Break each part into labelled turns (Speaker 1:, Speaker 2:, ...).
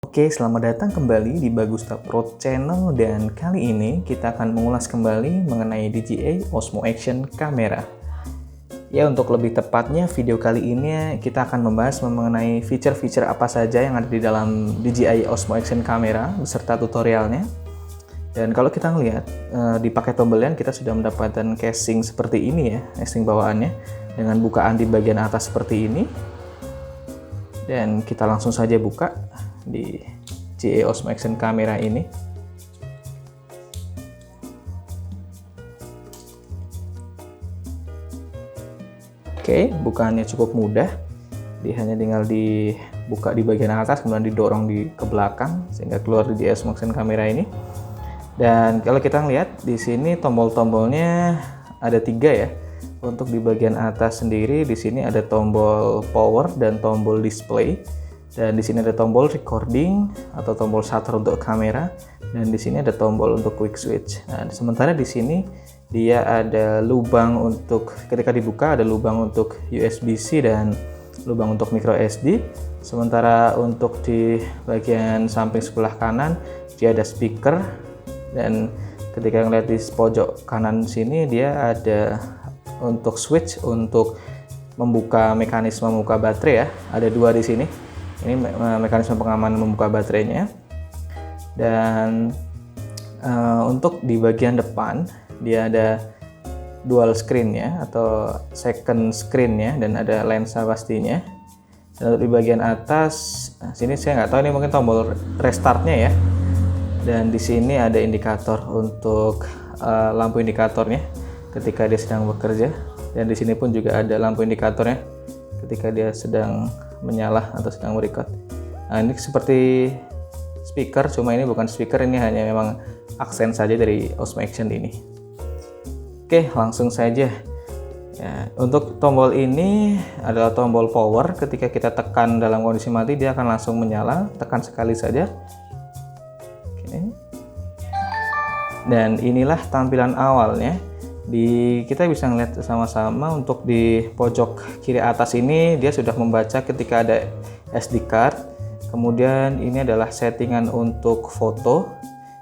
Speaker 1: Oke, selamat datang kembali di Bagusta Pro Channel dan kali ini kita akan mengulas kembali mengenai DJI Osmo Action Camera. Ya, untuk lebih tepatnya video kali ini kita akan membahas mengenai fitur-fitur apa saja yang ada di dalam DJI Osmo Action Camera beserta tutorialnya. Dan kalau kita lihat di paket pembelian kita sudah mendapatkan casing seperti ini ya, casing bawaannya dengan bukaan di bagian atas seperti ini. Dan kita langsung saja buka di DJI Osmo Action Camera ini. Oke, bukaannya cukup mudah. Dia hanya tinggal dibuka di bagian atas, kemudian didorong ke belakang sehingga keluar DJI Osmo Action Camera ini. Dan kalau kita lihat di sini tombol-tombolnya ada 3 ya. Untuk di bagian atas sendiri di sini ada tombol power dan tombol display. Dan di sini ada tombol recording atau tombol shutter untuk kamera, dan di sini ada tombol untuk quick switch. Nah, sementara di sini dia ada lubang untuk ketika dibuka, ada lubang untuk USB-C dan lubang untuk micro SD. Sementara untuk di bagian samping sebelah kanan dia ada speaker, dan ketika ngeliat di pojok kanan sini dia ada untuk switch untuk mekanisme membuka baterai ya. Ada 2 di sini. Ini mekanisme pengaman membuka baterainya. Dan untuk di bagian depan dia ada dual screen ya, atau second screen ya, dan ada lensa pastinya. Dan untuk di bagian atas, sini saya nggak tahu, ini mungkin tombol restartnya ya. Dan di sini ada indikator untuk lampu indikatornya ketika dia sedang bekerja. Dan di sini pun juga ada lampu indikatornya ketika dia sedang menyala atau sedang merecord. Nah, ini seperti speaker, cuma ini bukan speaker, ini hanya memang aksen saja dari Osmo Action ini. Oke, langsung saja ya. Untuk tombol ini adalah tombol power. Ketika kita tekan dalam kondisi mati dia akan langsung menyala, tekan sekali saja. Oke. Dan inilah tampilan awalnya. Kita bisa melihat sama-sama untuk di pojok kiri atas ini dia sudah membaca ketika ada SD card. Kemudian ini adalah settingan untuk foto,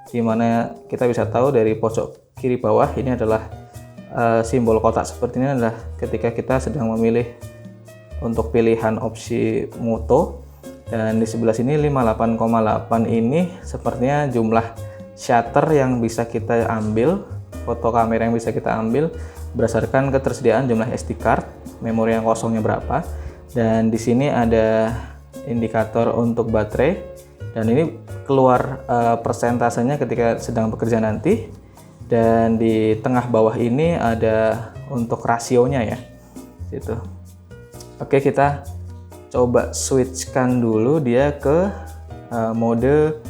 Speaker 1: dimana kita bisa tahu dari pojok kiri bawah ini adalah simbol kotak seperti ini adalah ketika kita sedang memilih untuk pilihan opsi moto. Dan di sebelah sini 58,8 ini sepertinya jumlah shutter yang bisa kita ambil, foto kamera yang bisa kita ambil berdasarkan ketersediaan jumlah SD card, memori yang kosongnya berapa. Dan di sini ada indikator untuk baterai, dan ini keluar persentasenya ketika sedang bekerja nanti. Dan di tengah bawah ini ada untuk rasionya ya, gitu. Oke, kita coba switchkan dulu dia ke mode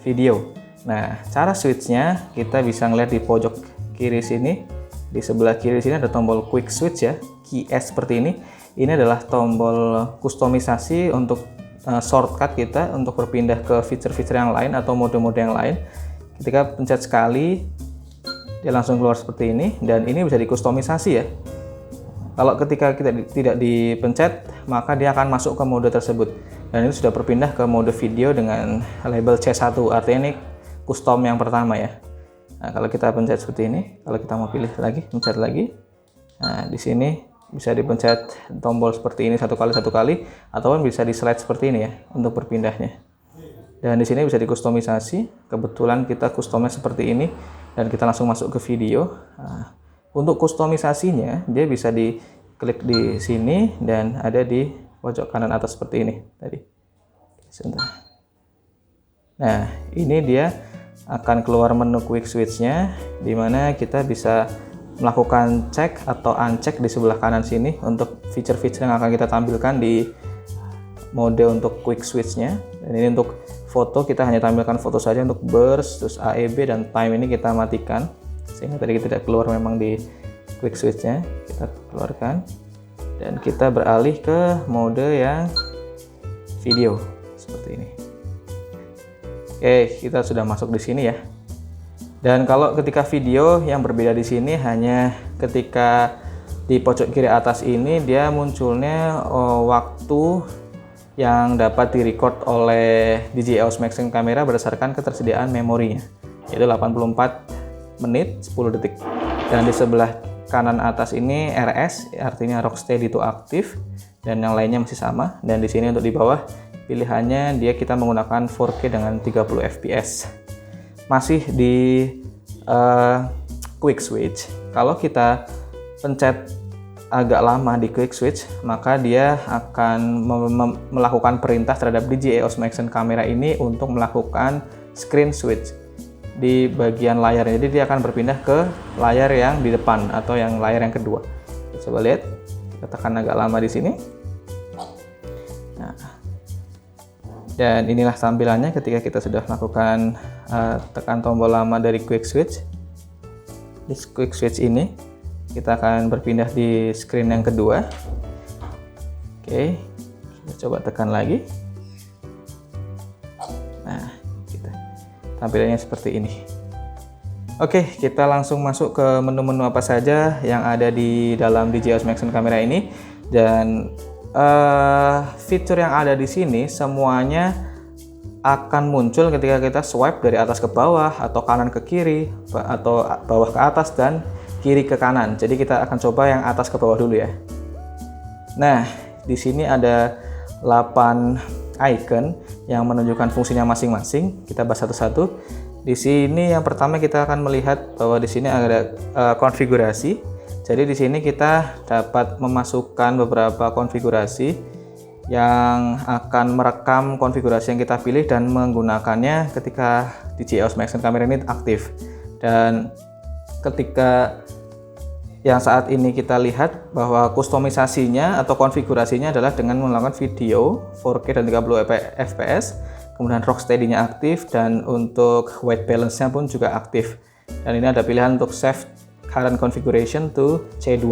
Speaker 1: video. Nah, cara switchnya kita bisa ngeliat di pojok kiri sini. Di sebelah kiri sini ada tombol quick switch ya, key S seperti ini. Ini adalah tombol kustomisasi untuk shortcut kita untuk berpindah ke fitur-fitur yang lain atau mode-mode yang lain. Ketika pencet sekali dia langsung keluar seperti ini, dan ini bisa dikustomisasi ya. Kalau ketika kita tidak dipencet maka dia akan masuk ke mode tersebut, dan ini sudah berpindah ke mode video dengan label C1, artinya ini custom yang pertama ya. Nah, kalau kita pencet seperti ini, kalau kita mau pilih lagi, pencet lagi. Nah, di sini bisa dipencet tombol seperti ini satu kali, ataupun bisa di slide seperti ini ya untuk berpindahnya. Dan di sini bisa dikustomisasi. Kebetulan kita customnya seperti ini, dan kita langsung masuk ke video. Nah, untuk kustomisasinya dia bisa diklik di sini dan ada di pojok kanan atas seperti ini tadi. Sebentar. Nah, ini dia akan keluar menu quick switch-nya, dimana kita bisa melakukan cek atau uncheck di sebelah kanan sini untuk fitur-fitur yang akan kita tampilkan di mode untuk quick switch-nya. Dan ini untuk foto kita hanya tampilkan foto saja, untuk burst, terus AEB dan time ini kita matikan sehingga tadi kita tidak keluar memang di quick switch-nya. Kita keluarkan dan kita beralih ke mode yang video seperti ini. Oke, kita sudah masuk di sini ya. Dan kalau ketika video yang berbeda di sini hanya ketika di pojok kiri atas ini dia munculnya waktu yang dapat direcord oleh DJI Osmo Action Camera berdasarkan ketersediaan memorinya, yaitu 84 menit 10 detik. Dan di sebelah kanan atas ini RS, artinya Rock Steady to Active, dan yang lainnya masih sama. Dan di sini untuk di bawah pilihannya kita menggunakan 4K dengan 30 fps. Masih di quick switch. Kalau kita pencet agak lama di quick switch, maka dia akan melakukan perintah terhadap DJI Osmo Action Camera ini untuk melakukan screen switch di bagian layarnya. Jadi dia akan berpindah ke layar yang di depan atau yang layar yang kedua. Coba lihat, kita tekan agak lama di sini. Nah, dan inilah tampilannya ketika kita sudah melakukan tekan tombol lama dari quick switch. Di quick switch ini kita akan berpindah di screen yang kedua. Oke, kita coba tekan lagi. Nah, tampilannya seperti ini. Oke, kita langsung masuk ke menu-menu apa saja yang ada di dalam DJI Osmo Action Camera ini. Dan fitur yang ada di sini semuanya akan muncul ketika kita swipe dari atas ke bawah, atau kanan ke kiri, atau bawah ke atas, dan kiri ke kanan. Jadi kita akan coba yang atas ke bawah dulu ya. Nah, di sini ada 8 icon yang menunjukkan fungsinya masing-masing. Kita bahas satu-satu. Di sini yang pertama kita akan melihat bahwa di sini ada konfigurasi. Jadi di sini kita dapat memasukkan beberapa konfigurasi yang akan merekam konfigurasi yang kita pilih dan menggunakannya ketika DJI Osmo Action Camera ini aktif. Dan ketika yang saat ini kita lihat bahwa kustomisasinya atau konfigurasinya adalah dengan melakukan video 4K dan 30 fps, kemudian rock steady-nya aktif, dan untuk white balance-nya pun juga aktif. Dan ini ada pilihan untuk save current configuration to C2.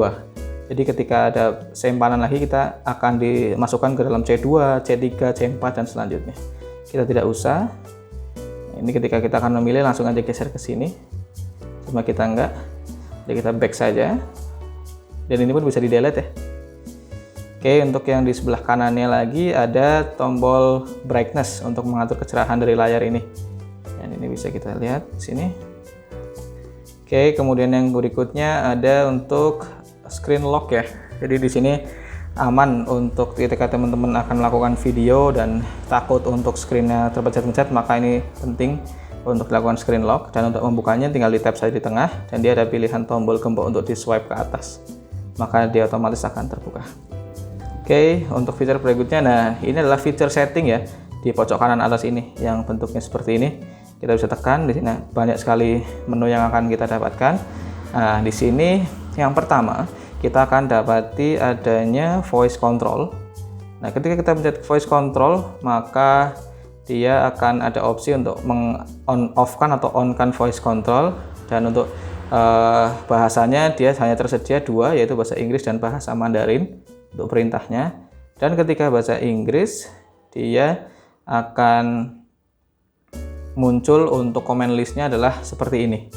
Speaker 1: Jadi ketika ada simpanan lagi, kita akan dimasukkan ke dalam C2, C3, C4, dan selanjutnya. Kita tidak usah. Ini ketika kita akan memilih, langsung aja geser ke sini. Cuma kita enggak. Jadi kita back saja. Dan ini pun bisa di-delete ya. Oke, untuk yang di sebelah kanannya lagi ada tombol brightness untuk mengatur kecerahan dari layar ini. Dan ini bisa kita lihat di sini. Oke, kemudian yang berikutnya ada untuk screen lock ya. Jadi di sini aman untuk ketika teman-teman akan melakukan video dan takut untuk screen-nya terpencet-pencet, maka ini penting untuk dilakukan screen lock. Dan untuk membukanya tinggal di tap saja di tengah, dan dia ada pilihan tombol gembok untuk di swipe ke atas, maka dia otomatis akan terbuka. Oke, untuk fitur berikutnya, nah ini adalah fitur setting ya, di pojok kanan atas ini yang bentuknya seperti ini. Kita bisa tekan di sini, banyak sekali menu yang akan kita dapatkan. Nah, di sini yang pertama kita akan dapati adanya voice control. Nah, ketika kita pencet voice control, maka dia akan ada opsi untuk meng-on-off-kan atau on-kan voice control. Dan untuk bahasanya dia hanya tersedia 2, yaitu bahasa Inggris dan bahasa Mandarin untuk perintahnya. Dan ketika bahasa Inggris, dia akan muncul untuk command listnya adalah seperti ini.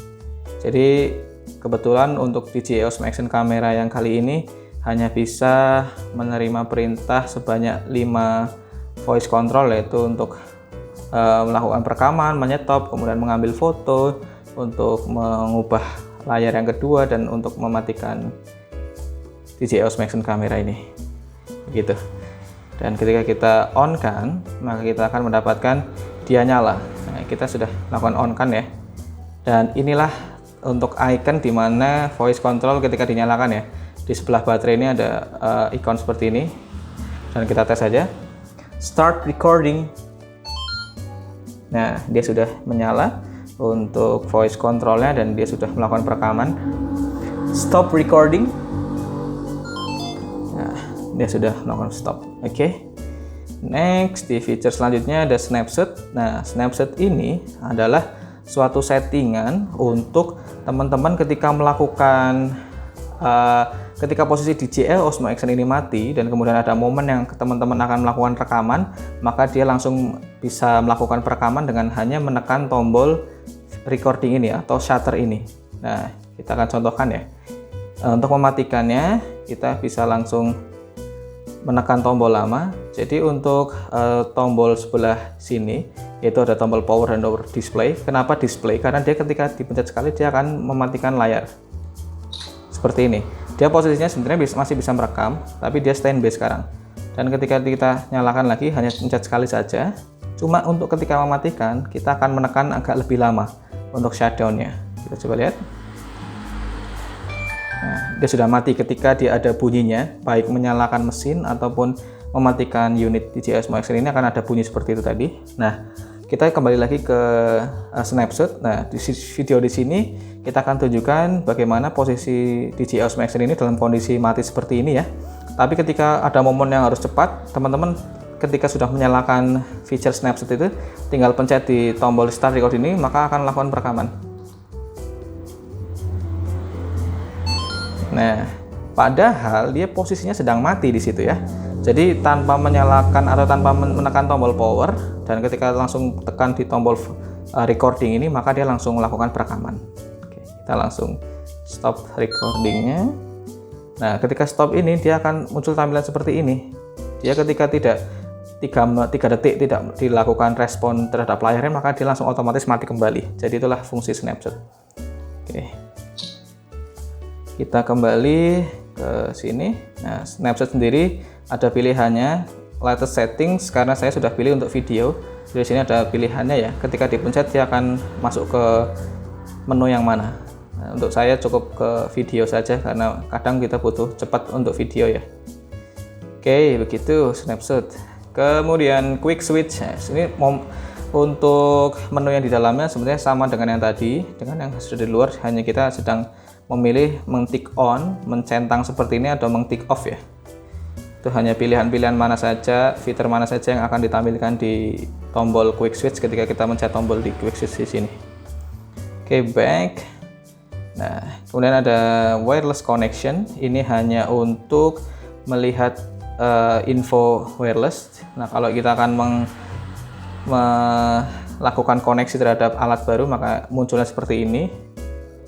Speaker 1: Jadi kebetulan untuk DJI Osmo Action Camera yang kali ini hanya bisa menerima perintah sebanyak 5 voice control, yaitu untuk melakukan perekaman, menyetop, kemudian mengambil foto, untuk mengubah layar yang kedua, dan untuk mematikan DJI Osmo Action Camera ini. Begitu. Dan ketika kita on kan, maka kita akan mendapatkan dia nyala. Nah, kita sudah melakukan on kan ya. Dan inilah untuk icon di mana voice control ketika dinyalakan ya. Di sebelah baterai ini ada ikon seperti ini. Dan kita tes saja. Start recording. Nah, dia sudah menyala untuk voice controlnya, dan dia sudah melakukan perekaman. Stop recording. Nah, dia sudah melakukan stop. Oke. Next, di fitur selanjutnya ada snapshot. Nah, snapshot ini adalah suatu settingan untuk teman-teman ketika melakukan ketika posisi DJI Osmo Action ini mati, dan kemudian ada momen yang teman-teman akan melakukan rekaman, maka dia langsung bisa melakukan perekaman dengan hanya menekan tombol recording ini atau shutter ini. Nah, kita akan contohkan ya. Untuk mematikannya, kita bisa langsung menekan tombol lama, Jadi untuk tombol sebelah sini yaitu ada tombol power dan tombol display. Kenapa display? Karena dia ketika dipencet sekali dia akan mematikan layar. Seperti ini. Dia posisinya sebenarnya masih bisa merekam, tapi dia standby sekarang. Dan ketika kita nyalakan lagi hanya pencet sekali saja. Cuma untuk ketika mematikan kita akan menekan agak lebih lama untuk shutdown-nya. Kita coba lihat. Nah, dia sudah mati ketika dia ada bunyinya, baik menyalakan mesin ataupun mematikan unit DJI Osmo Action ini akan ada bunyi seperti itu tadi. Nah, kita kembali lagi ke snapshot. Nah, di video di sini kita akan tunjukkan bagaimana posisi DJI Osmo Action ini dalam kondisi mati seperti ini ya. Tapi ketika ada momen yang harus cepat, teman-teman ketika sudah menyalakan feature snapshot itu, tinggal pencet di tombol start record ini, maka akan melakukan perekaman. Nah, padahal dia posisinya sedang mati di situ ya. Jadi tanpa menyalakan atau tanpa menekan tombol power, dan ketika langsung tekan di tombol recording ini, maka dia langsung melakukan perekaman. Oke, kita langsung stop recordingnya. Nah, ketika stop ini dia akan muncul tampilan seperti ini. Dia ketika tidak 3 detik tidak dilakukan respon terhadap layarnya, maka dia langsung otomatis mati kembali. Jadi itulah fungsi snapshot. Oke, kita kembali ke sini. Nah, snapshot sendiri ada pilihannya latest settings, karena saya sudah pilih untuk video. Di sini ada pilihannya ya. Ketika dipencet dia akan masuk ke menu yang mana. Nah, untuk saya cukup ke video saja karena kadang kita butuh cepat untuk video ya. Oke, begitu snapshot. Kemudian quick switch. Nah, ini untuk menu yang di dalamnya sebenarnya sama dengan yang tadi, dengan yang sudah di luar, hanya kita sedang memilih meng-tick on, mencentang seperti ini, atau meng-tick off ya. Itu hanya pilihan-pilihan mana saja, fitur mana saja yang akan ditampilkan di tombol quick switch ketika kita mencet tombol di quick switch di sini. Oke, back. Nah, kemudian ada wireless connection. Ini hanya untuk melihat info wireless. Nah, kalau kita akan melakukan koneksi terhadap alat baru, maka munculnya seperti ini.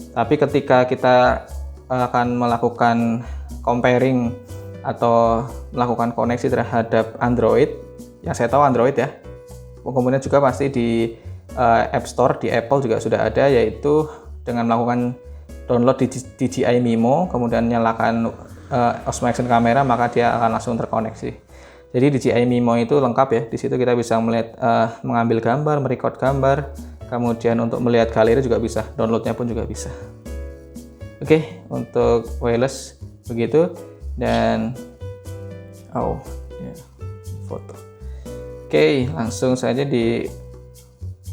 Speaker 1: Tapi ketika kita akan melakukan comparing atau melakukan koneksi terhadap Android, yang saya tahu Android ya, kemudian juga pasti di App Store di Apple juga sudah ada, yaitu dengan melakukan download di DJI Mimo, kemudian nyalakan Osmo Action Camera, maka dia akan langsung terkoneksi. Jadi DJI Mimo itu lengkap ya. Di situ kita bisa melihat, mengambil gambar, merecord gambar, kemudian untuk melihat galeri juga bisa, downloadnya pun juga bisa. Oke, untuk wireless begitu. Dan foto. Oke, langsung saja di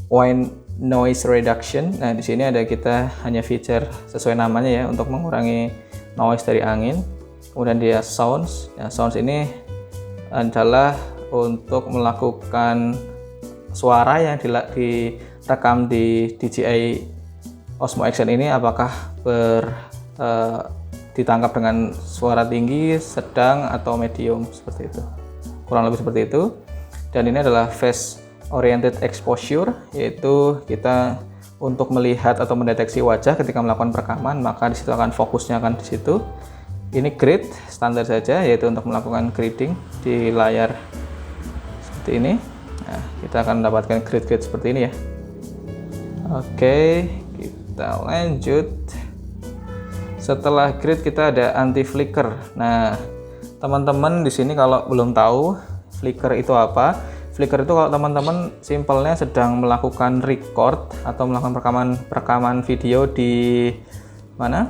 Speaker 1: white noise reduction. Nah, di sini ada kita hanya feature sesuai namanya ya, untuk mengurangi noise dari angin. Kemudian dia sounds. Nah, sounds ini adalah untuk melakukan suara yang direkam di DJI Osmo Action ini, apakah ditangkap dengan suara tinggi, sedang, atau medium, seperti itu. Kurang lebih seperti itu. Dan ini adalah face oriented exposure, yaitu kita untuk melihat atau mendeteksi wajah ketika melakukan perekaman, maka di situ akan fokusnya akan di situ. Ini grid standar saja, yaitu untuk melakukan gridding di layar seperti ini. Nah, kita akan mendapatkan grid-grid seperti ini ya. Oke, kita lanjut. Setelah grid kita ada anti flicker. Nah, teman-teman di sini kalau belum tahu flicker itu apa, flicker itu kalau teman-teman simpelnya sedang melakukan record atau melakukan perekaman video di mana?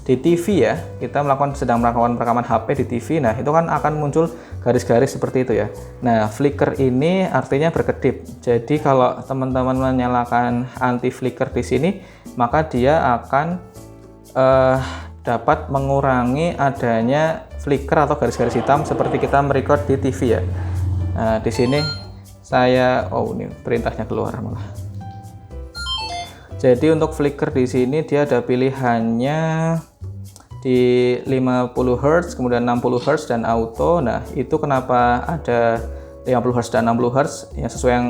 Speaker 1: Di TV ya. Kita sedang melakukan perekaman HP di TV. Nah, itu kan akan muncul garis-garis seperti itu ya. Nah, flicker ini artinya berkedip. Jadi kalau teman-teman menyalakan anti flicker di sini, maka dia akan dapat mengurangi adanya flicker atau garis-garis hitam seperti kita merecord di TV ya. Nah, di sini ini perintahnya keluar malah. Jadi untuk flicker di sini dia ada pilihannya di 50 Hz, kemudian 60 Hz dan auto. Nah, itu kenapa ada 50 Hz dan 60 Hz? Ya sesuai yang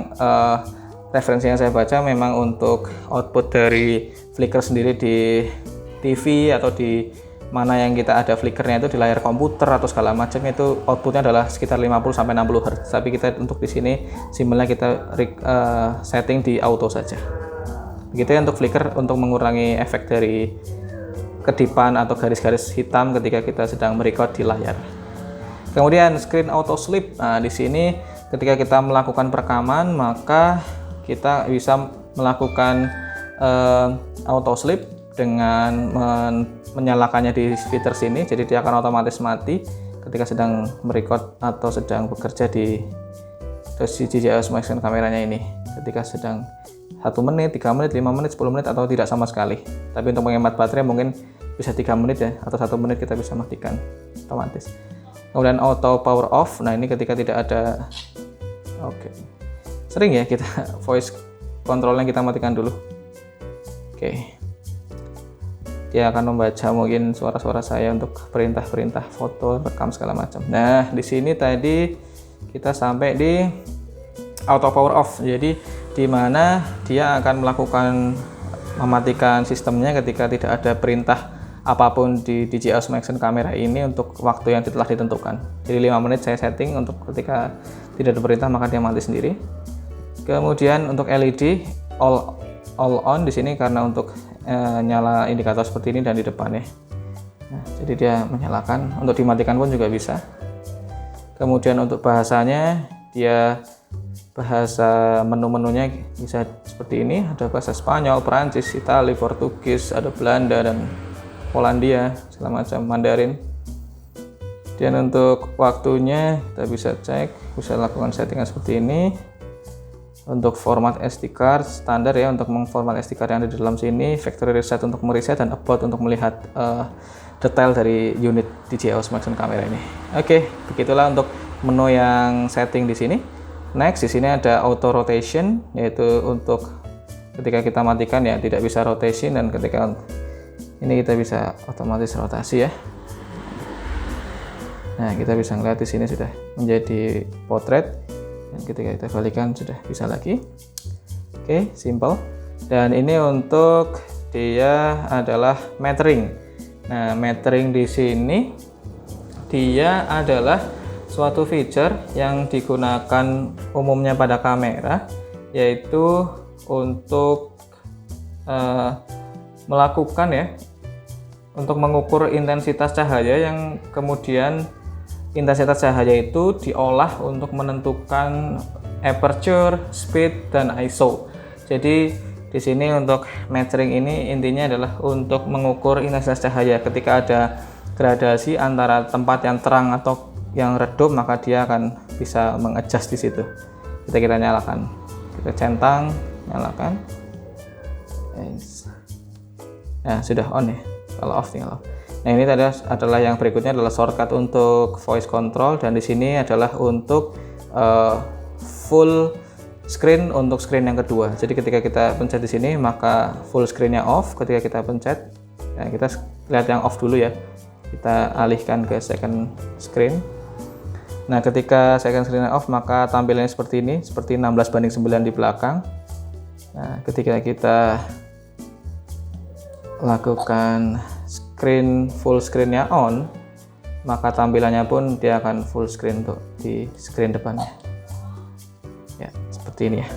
Speaker 1: referensi yang saya baca, memang untuk output dari flicker sendiri di TV atau di mana yang kita ada flickernya itu di layar komputer atau segala macam, itu outputnya adalah sekitar 50 sampai 60 Hz. Tapi kita untuk di sini simbolnya kita setting di auto saja. Begitu ya untuk flicker, untuk mengurangi efek dari kedipan atau garis-garis hitam ketika kita sedang merecord di layar. Kemudian screen auto sleep. Nah, di sini ketika kita melakukan perekaman, maka kita bisa melakukan auto sleep dengan menyalakannya di fitur sini. Jadi dia akan otomatis mati ketika sedang merecord atau sedang bekerja di DJI Osmo Action kameranya ini, ketika sedang 1 menit, 3 menit, 5 menit, 10 menit atau tidak sama sekali. Tapi untuk menghemat baterai mungkin bisa 3 menit ya, atau 1 menit kita bisa matikan otomatis. Kemudian auto power off. Nah, ini ketika tidak ada, sering ya kita voice controlnya kita matikan dulu. Dia akan membaca mungkin suara-suara saya untuk perintah-perintah foto, rekam segala macam. Nah, di sini tadi kita sampai di auto power off. Jadi di mana dia akan mematikan sistemnya ketika tidak ada perintah apapun di DJI Osmo Action kamera ini untuk waktu yang telah ditentukan. Jadi 5 menit saya setting untuk ketika tidak ada perintah maka dia mati sendiri. Kemudian untuk LED all on di sini karena untuk nyala indikator seperti ini dan di depannya. Nah, jadi dia menyalakan, untuk dimatikan pun juga bisa. Kemudian untuk bahasanya, dia bahasa menu-menunya bisa seperti ini, ada bahasa Spanyol, Perancis, Itali, Portugis, ada Belanda dan Polandia, segala macam, Mandarin. Dan untuk waktunya kita bisa cek, bisa lakukan settingan seperti ini. Untuk format SD card standar ya, untuk mengformat SD card yang ada di dalam sini, factory reset untuk mereset, dan about untuk melihat detail dari unit DJI Osmo Action kamera ini. Begitulah untuk menu yang setting di sini. Next, di sini ada auto rotation, yaitu untuk ketika kita matikan ya tidak bisa rotation, dan ketika ini kita bisa otomatis rotasi ya. Nah, kita bisa melihat di sini sudah menjadi portrait. Dan ketika kita balikan sudah bisa lagi. Simple. Dan ini untuk dia adalah metering. Nah, metering di sini dia adalah suatu feature yang digunakan umumnya pada kamera, yaitu untuk melakukan ya, untuk mengukur intensitas cahaya yang kemudian intensitas cahaya itu diolah untuk menentukan aperture, speed, dan ISO. Jadi di sini untuk metering ini intinya adalah untuk mengukur intensitas cahaya. Ketika ada gradasi antara tempat yang terang atau yang redup, maka dia akan bisa mengadjust di situ. Kita nyalakan, kita centang, nyalakan. Nah, sudah on ya. Kalau off tinggal off. Nah, ini tadi adalah yang berikutnya adalah shortcut untuk voice control, dan di sini adalah untuk full screen untuk screen yang kedua. Jadi ketika kita pencet di sini maka full screen-nya off. Ketika kita pencet, ya kita lihat yang off dulu ya. Kita alihkan ke second screen. Nah, ketika second screen off maka tampilannya seperti ini, seperti 16:9 di belakang. Nah, ketika kita lakukan full screen-nya on, maka tampilannya pun dia akan full screen untuk di screen depannya. Ya, seperti ini ya.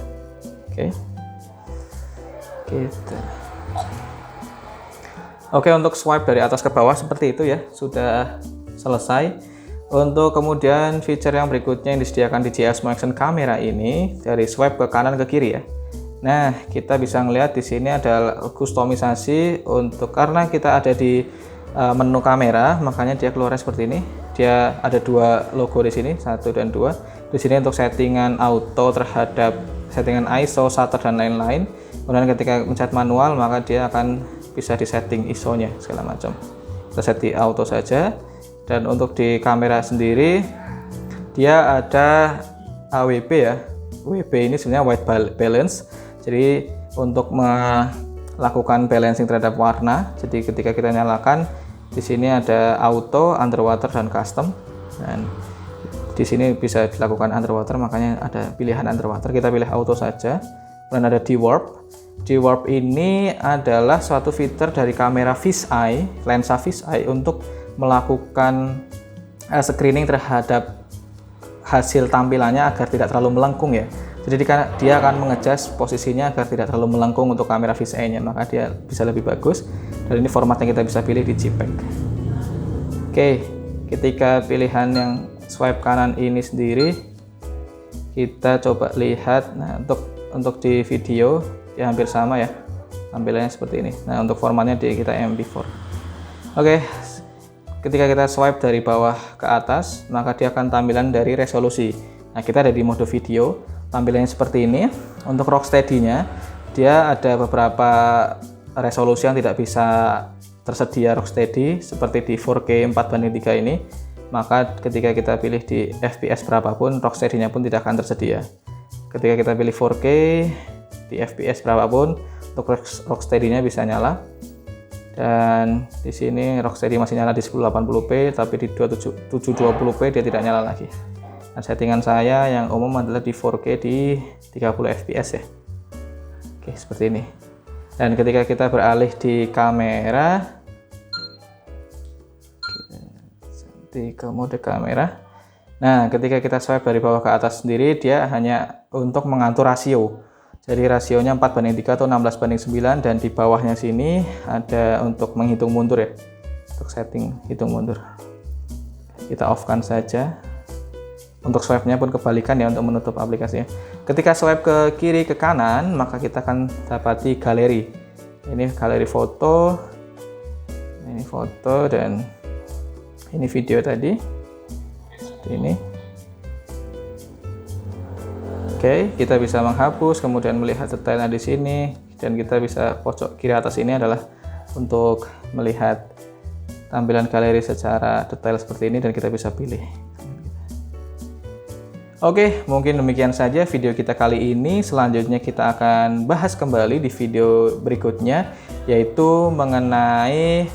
Speaker 1: Untuk swipe dari atas ke bawah seperti itu ya, sudah selesai. Untuk kemudian feature yang berikutnya yang disediakan di DJI Osmo Action kamera ini, dari swipe ke kanan ke kiri ya. Nah, kita bisa melihat di sini ada kustomisasi untuk, karena kita ada di menu kamera, makanya dia keluarnya seperti ini. Dia ada 2 logo di sini, 1 dan 2. Di sini untuk settingan auto terhadap settingan ISO, shutter dan lain-lain. Kemudian ketika mencet manual, maka dia akan bisa disetting ISO-nya segala macam. Kita set di auto saja. Dan untuk di kamera sendiri, dia ada AWB ya. WB ini sebenarnya white balance. Jadi untuk melakukan balancing terhadap warna, jadi ketika kita nyalakan, di sini ada auto, underwater, dan custom. Dan di sini bisa dilakukan underwater, makanya ada pilihan underwater. Kita pilih auto saja. Kemudian ada dewarp. G-Warp ini adalah suatu fitur dari kamera fisheye, lensa fisheye untuk melakukan screening terhadap hasil tampilannya agar tidak terlalu melengkung ya. Jadi dia akan mengejas posisinya agar tidak terlalu melengkung untuk kamera fisheye-nya, maka dia bisa lebih bagus. Dan ini formatnya kita bisa pilih di JPEG. Oke, ketika pilihan yang swipe kanan ini sendiri, kita coba lihat. Nah, untuk di video ya hampir sama ya, tampilannya seperti ini. Nah, untuk formatnya kita MP4. Oke, ketika kita swipe dari bawah ke atas, maka dia akan tampilan dari resolusi. Nah, kita ada di mode video, tampilannya seperti ini. Untuk Rocksteady-nya, dia ada beberapa resolusi yang tidak bisa tersedia Rocksteady, seperti di 4K 4:3 ini. Maka ketika kita pilih di FPS berapapun, Rocksteady-nya pun tidak akan tersedia. Ketika kita pilih 4K di FPS berapapun, untuk Rocksteady-nya bisa nyala. Dan di sini Rocksteady masih nyala di 1080p, tapi di 720p dia tidak nyala lagi. Nah, settingan saya yang umum adalah di 4K di 30 fps ya. Oke, seperti ini. Dan ketika kita beralih di kamera, di mode kamera, nah ketika kita swipe dari bawah ke atas sendiri, dia hanya untuk mengatur rasio. Jadi rasionya 4:3 atau 16:9, dan di bawahnya sini ada untuk menghitung mundur ya, untuk setting hitung mundur. Kita off kan saja. Untuk swipe-nya pun kebalikan ya, untuk menutup aplikasinya. Ketika swipe ke kiri ke kanan, maka kita akan dapati galeri. Ini galeri foto, ini foto, dan ini video tadi. Seperti ini. Oke, kita bisa menghapus, kemudian melihat detailnya di sini, dan kita bisa pojok kiri atas ini adalah untuk melihat tampilan galeri secara detail seperti ini, dan kita bisa pilih. Oke, mungkin demikian saja video kita kali ini. Selanjutnya kita akan bahas kembali di video berikutnya, yaitu mengenai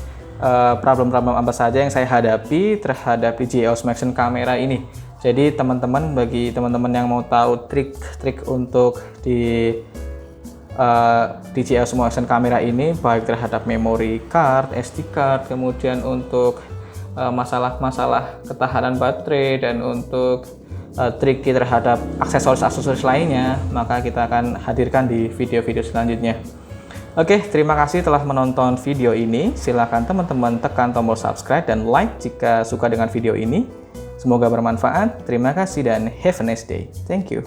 Speaker 1: problem-problem apa saja yang saya hadapi terhadap DJI Osmo Action Camera ini. Jadi bagi teman-teman yang mau tahu trik-trik untuk di DJI Osmo Action Camera ini, baik terhadap memory card, SD card, kemudian untuk masalah-masalah ketahanan baterai, dan untuk trik terhadap aksesoris-aksesoris lainnya, maka kita akan hadirkan di video-video selanjutnya. Oke, terima kasih telah menonton video ini. Silakan teman-teman tekan tombol subscribe dan like jika suka dengan video ini. Semoga bermanfaat. Terima kasih dan have a nice day. Thank you.